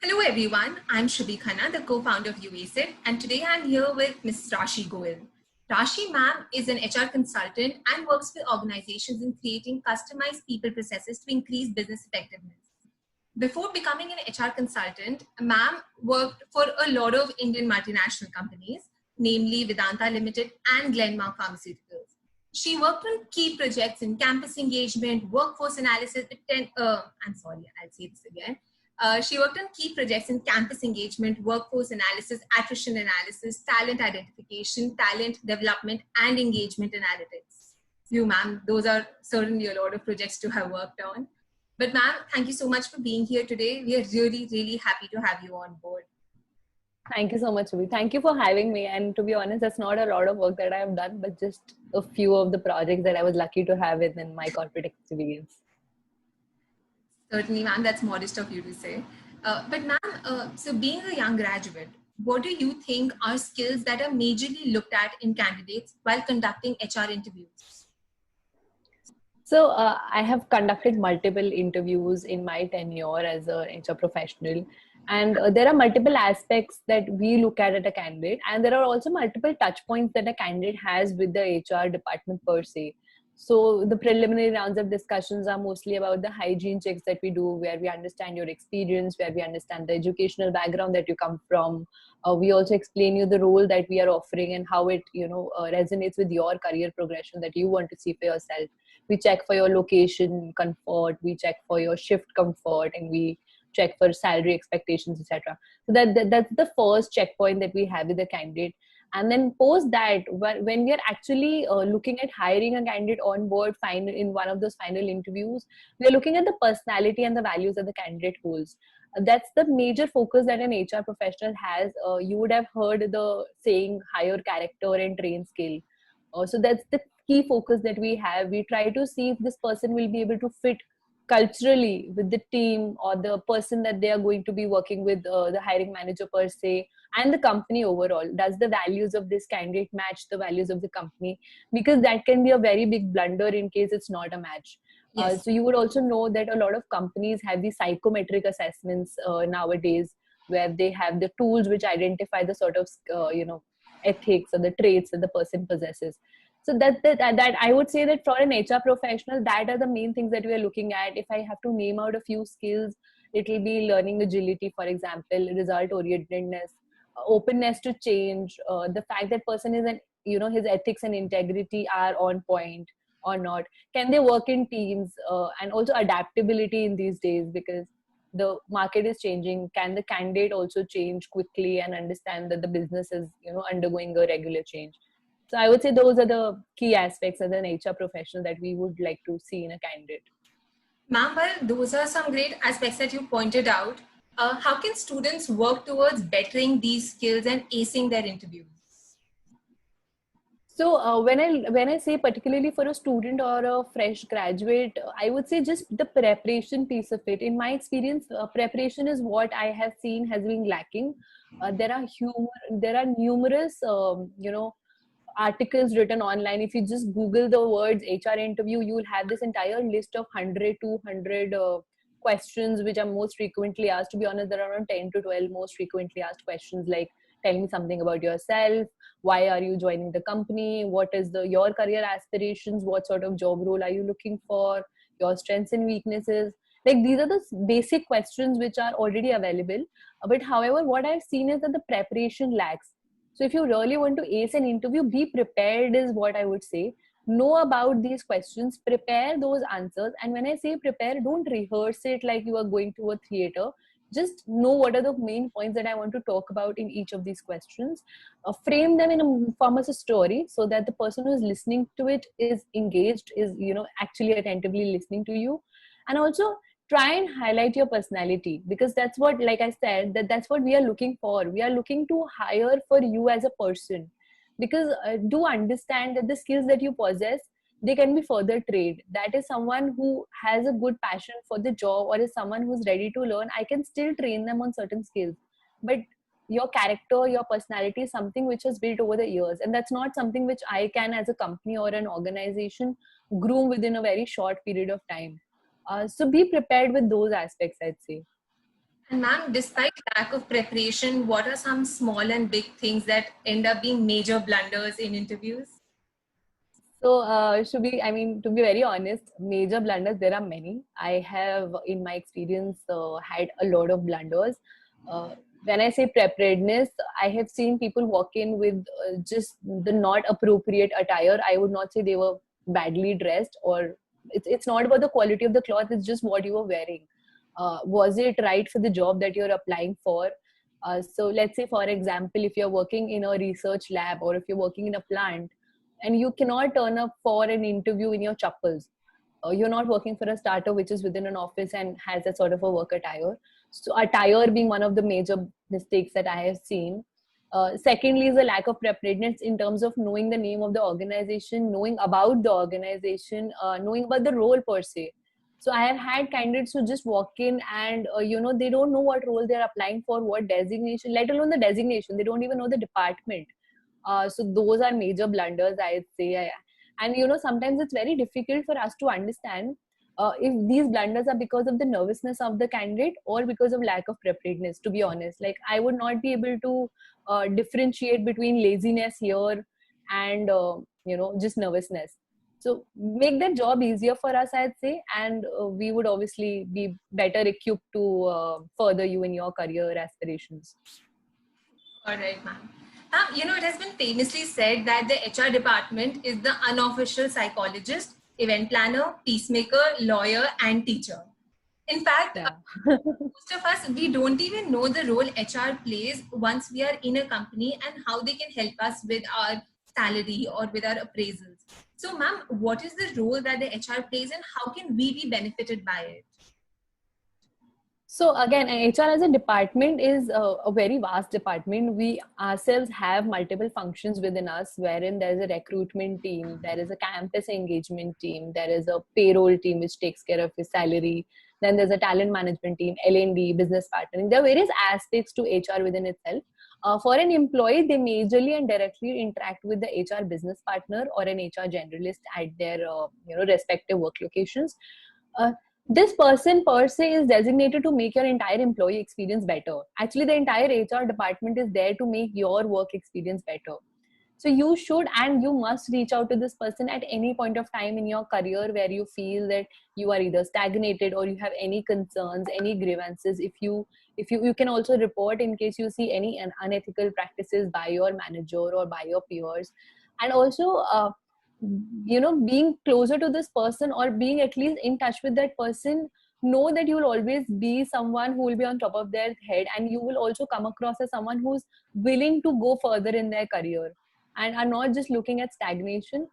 Hello everyone, I'm Shruti Khanna, the co-founder of UASIT, and today I'm here with Ms. Rashi Goel. Rashi ma'am is an HR consultant and works with organizations in creating customized people processes to increase business effectiveness. Before becoming an HR consultant, ma'am worked for a lot of Indian multinational companies, namely Vedanta Limited and Glenmark Pharmaceuticals. She worked on key projects in campus engagement, workforce analysis. I'll say this again. She worked on key projects in campus engagement, workforce analysis, attrition analysis, talent identification, talent development, and engagement analytics. You, ma'am, those are certainly a lot of projects to have worked on. But ma'am, thank you so much for being here today. We are really, really happy to have you on board. Thank you so much, Ruby. Thank you for having me. And to be honest, that's not a lot of work that I have done, but just a few of the projects that I was lucky to have in my corporate experience. Certainly, ma'am, that's modest of you to say. But ma'am, so being a young graduate, what do you think are skills that are majorly looked at in candidates while conducting HR interviews? So I have conducted multiple interviews in my tenure as a HR professional. And there are multiple aspects that we look at a candidate. And there are also multiple touch points that a candidate has with the HR department per se. So the preliminary rounds of discussions are mostly about the hygiene checks that we do, where we understand your experience, where we understand the educational background that you come from. We also explain you the role that we are offering and how it, resonates with your career progression that you want to see for yourself. We check for your location comfort, we check for your shift comfort, and we check for salary expectations, etc. So that's the first checkpoint that we have with the candidate. And then post that, when we are actually looking at hiring a candidate on board in one of those final interviews, we are looking at the personality and the values that the candidate holds. That's the major focus that an HR professional has. You would have heard the saying hire character and train skill. So that's the key focus that we have. We try to see if this person will be able to fit culturally with the team or the person that they are going to be working with, the hiring manager per se, and the company overall. Does the values of this candidate match the values of the company? Because that can be a very big blunder in case it's not a match. Yes. So you would also know that a lot of companies have these psychometric assessments nowadays, where they have the tools which identify the sort of ethics or the traits that the person possesses. So that I would say that for an HR professional, that are the main things that we are looking at. If I have to name out a few skills, it will be learning agility, for example, result orientedness, openness to change, the fact that person is his ethics and integrity are on point or not. Can they work in teams, and also adaptability in these days, because the market is changing. Can the candidate also change quickly and understand that the business is undergoing a regular change? So I would say those are the key aspects as an HR professional that we would like to see in a candidate. Ma'am, well, those are some great aspects that you pointed out. How can students work towards bettering these skills and acing their interviews? So when I say particularly for a student or a fresh graduate, I would say just the preparation piece of it. In my experience, preparation is what I have seen has been lacking. There are numerous articles written online. If you just Google the words HR interview, you will have this entire list of 100, 200 questions which are most frequently asked. To be honest, there are around 10 to 12 most frequently asked questions, like tell me something about yourself, why are you joining the company, what is your career aspirations, what sort of job role are you looking for, your strengths and weaknesses. Like these are the basic questions which are already available. But however, what I've seen is that the preparation lacks. So if you really want to ace an interview, be prepared is what I would say. Know about these questions, prepare those answers. And when I say prepare, don't rehearse it like you are going to a theater. Just know what are the main points that I want to talk about in each of these questions. Frame them in a form as a story, so that the person who is listening to it is engaged, is actually attentively listening to you. And also try and highlight your personality, because that's what, like I said, that's what we are looking for. We are looking to hire for you as a person, because do understand that the skills that you possess, they can be further trained. That is someone who has a good passion for the job, or is someone who's ready to learn. I can still train them on certain skills, but your character, your personality is something which has built over the years, and that's not something which I can, as a company or an organization, groom within a very short period of time. So be prepared with those aspects, I'd say. And ma'am, despite lack of preparation, what are some small and big things that end up being major blunders in interviews? So, to be very honest, major blunders, there are many. I have, in my experience, had a lot of blunders. When I say preparedness, I have seen people walk in with just the not appropriate attire. I would not say they were badly dressed, or it's not about the quality of the cloth, it's just what you were wearing. Was it right for the job that you're applying for? So, let's say, for example, if you're working in a research lab or if you're working in a plant, and you cannot turn up for an interview in your chappals. You're not working for a startup which is within an office and has a sort of a work attire. So attire being one of the major mistakes that I have seen. Secondly is a lack of preparedness in terms of knowing the name of the organization, knowing about the organization, knowing about the role per se. So I have had candidates who just walk in and they don't know what role they're applying for, what designation, let alone the designation. They don't even know the department. So those are major blunders, I'd say. And sometimes it's very difficult for us to understand if these blunders are because of the nervousness of the candidate or because of lack of preparedness. To be honest, like I would not be able to differentiate between laziness here and just nervousness. So make that job easier for us, I'd say, and we would obviously be better equipped to further you in your career aspirations. All right, ma'am. It has been famously said that the HR department is the unofficial psychologist, event planner, peacemaker, lawyer, and teacher. In fact, Yeah. most of us, we don't even know the role HR plays once we are in a company and how they can help us with our salary or with our appraisals. So, ma'am, what is the role that the HR plays and how can we be benefited by it? So again, HR as a department is a very vast department. We ourselves have multiple functions within us, wherein there is a recruitment team, there is a campus engagement team, there is a payroll team which takes care of his salary. Then there's a talent management team, L&D, business partnering. There are various aspects to HR within itself. For an employee, they majorly and directly interact with the HR business partner or an HR generalist at their respective work locations. This person per se is designated to make your entire employee experience better. Actually, the entire HR department is there to make your work experience better. So you should and you must reach out to this person at any point of time in your career where you feel that you are either stagnated or you have any concerns, any grievances. If you can also report in case you see any unethical practices by your manager or by your peers. And also being closer to this person or being at least in touch with that person, know that you will always be someone who will be on top of their head, and you will also come across as someone who's willing to go further in their career and are not just looking at stagnation.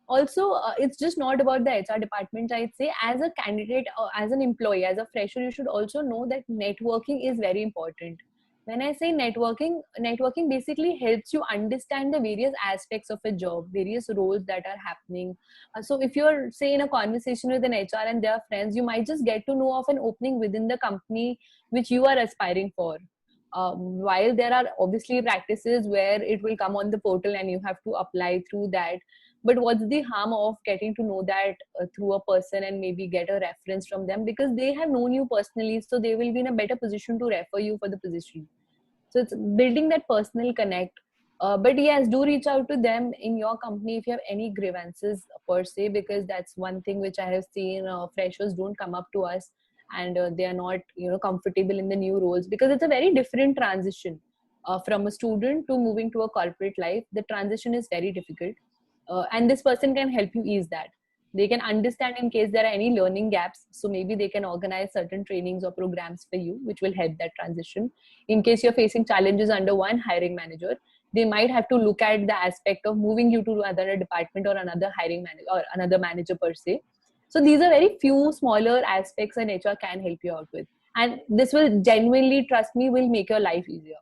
Also, it's just not about the HR department. I'd say as a candidate or as an employee, as a fresher, you should also know that networking is very important. When I say networking basically helps you understand the various aspects of a job, various roles that are happening. So if you're, say, in a conversation with an HR and they are friends, you might just get to know of an opening within the company which you are aspiring for. While there are obviously practices where it will come on the portal and you have to apply through that, but what's the harm of getting to know that through a person and maybe get a reference from them, because they have known you personally, so they will be in a better position to refer you for the position. So it's building that personal connect. But yes, do reach out to them in your company if you have any grievances per se, because that's one thing which I have seen. Freshers don't come up to us and they are not comfortable in the new roles, because it's a very different transition from a student to moving to a corporate life. The transition is very difficult, and this person can help you ease that. They can understand in case there are any learning gaps, so maybe they can organize certain trainings or programs for you which will help that transition. In case you're facing challenges under one hiring manager, they might have to look at the aspect of moving you to another department or another hiring manager or another manager per se. So these are very few smaller aspects an HR can help you out with, and this will genuinely, trust me, will make your life easier.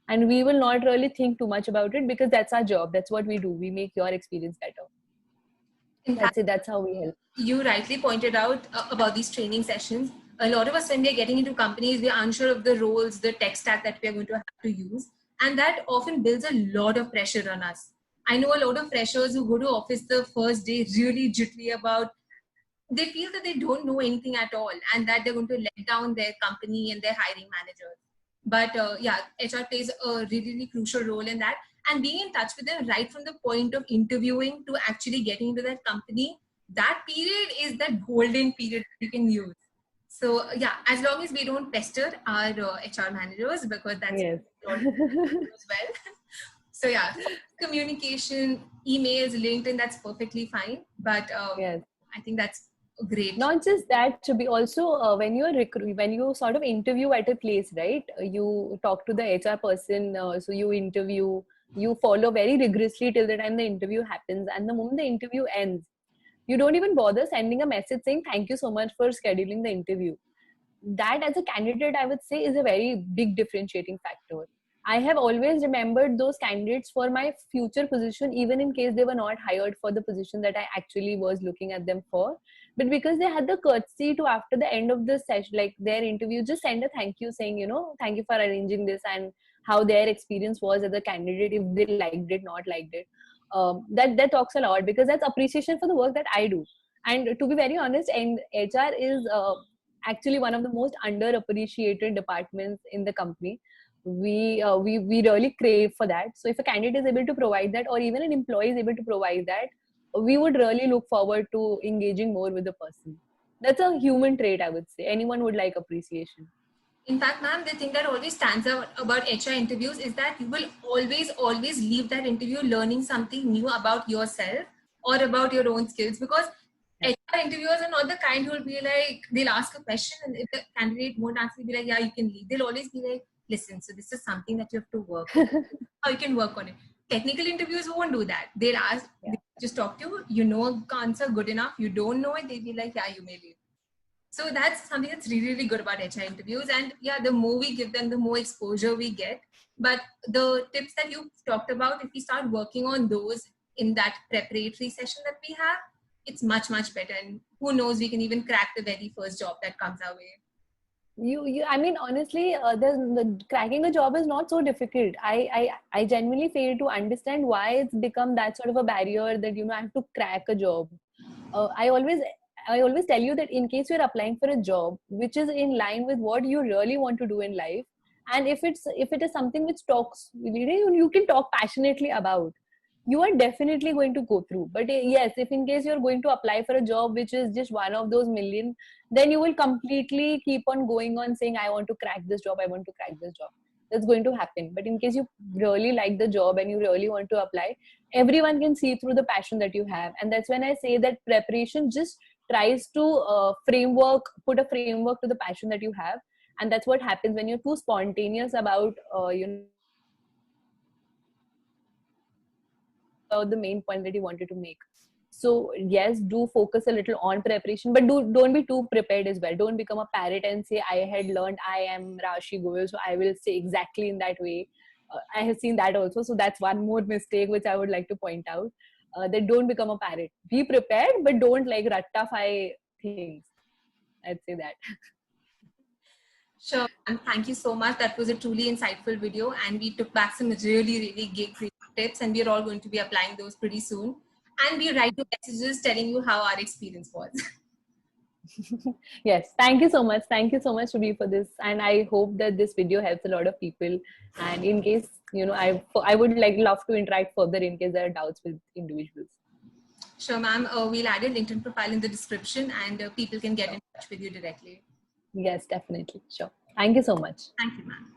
And we will not really think too much about it because that's our job. That's what we do. We make your experience better. In That's fact, it. That's how we help. you rightly pointed out about these training sessions. A lot of us, when we are getting into companies, we are unsure of the roles, the tech stack that we are going to have to use. And that often builds a lot of pressure on us. I know a lot of freshers who go to office the first day really jittery about they feel that they don't know anything at all and that they're going to let down their company and their hiring managers. But yeah, HR plays a really, really crucial role in that. And being in touch with them right from the point of interviewing to actually getting into that company, that period is that golden period that you can use. So yeah, as long as we don't pester our HR managers, because that's Yes. as well. So yeah, communication, emails, LinkedIn, that's perfectly fine. But Yes. I think that's great. Not just that, to be also when you're when you sort of interview at a place, right? You talk to the HR person, so you interview, you follow very rigorously till the time the interview happens, and the moment the interview ends, you don't even bother sending a message saying thank you so much for scheduling the interview. That, as a candidate, I would say, is a very big differentiating factor. I have always remembered those candidates for my future position, even in case they were not hired for the position that I actually was looking at them for. But because they had the courtesy to, after the end of the session, like their interview, just send a thank you saying, you know, thank you for arranging this, and how their experience was as a candidate, if they liked it, not liked it. That talks a lot, because that's appreciation for the work that I do. And to be very honest, and HR is actually one of the most underappreciated departments in the company. We really crave for that. So if a candidate is able to provide that, or even an employee is able to provide that, we would really look forward to engaging more with the person. That's a human trait, I would say. Anyone would like appreciation. In fact, ma'am, the thing that always stands out about HR interviews is that you will always leave that interview learning something new about yourself or about your own skills, because HR interviewers are not the kind who will be like, they'll ask a question and if the candidate won't answer, they'll be like, yeah, you can leave. They'll always be like, listen, so this is something that you have to work on. How you can work on it. Technical interviews won't do that. They'll ask, Yeah. they just talk to you, you know the answer good enough. You don't know it, they'll be like, yeah, you may leave. So that's something that's really, really good about HR interviews. And yeah, the more we give them, the more exposure we get. But the tips that you talked about, if we start working on those in that preparatory session that we have, it's much, much better. And who knows, we can even crack the very first job that comes our way. I mean, honestly, the cracking a job is not so difficult. I genuinely fail to understand why it's become that sort of a barrier that, you know, I have to crack a job. I always tell you that in case you're applying for a job which is in line with what you really want to do in life, and if it is something which talks, you can talk passionately about, you are definitely going to go through. But yes, if in case you're going to apply for a job which is just one of those million, then you will completely keep on going on saying, I want to crack this job, I want to crack this job. That's going to happen. But in case you really like the job and you really want to apply, everyone can see through the passion that you have. And that's when I say that preparation just tries to put a framework to the passion that you have. And that's what happens when you're too spontaneous about the main point that you wanted to make. So yes, do focus a little on preparation, but don't be too prepared as well. Don't become a parrot and say, I had learned, I am Rashi Goyal, so I will say exactly in that way. I have seen that also. So that's one more mistake which I would like to point out. That don't become a parrot. Be prepared, but don't like ratify things. I'd say that. Sure. And thank you so much. That was a truly insightful video. And we took back some really, really great tips. And we're all going to be applying those pretty soon. And we write you messages telling you how our experience was. Yes, thank you so much. Thank you so much, Ruby, for this. And I hope that this video helps a lot of people. And in case, I would love to interact further in case there are doubts with individuals. Sure, ma'am. We'll add your LinkedIn profile in the description and people can get in touch with you directly. Yes, definitely. Sure. Thank you so much. Thank you, ma'am.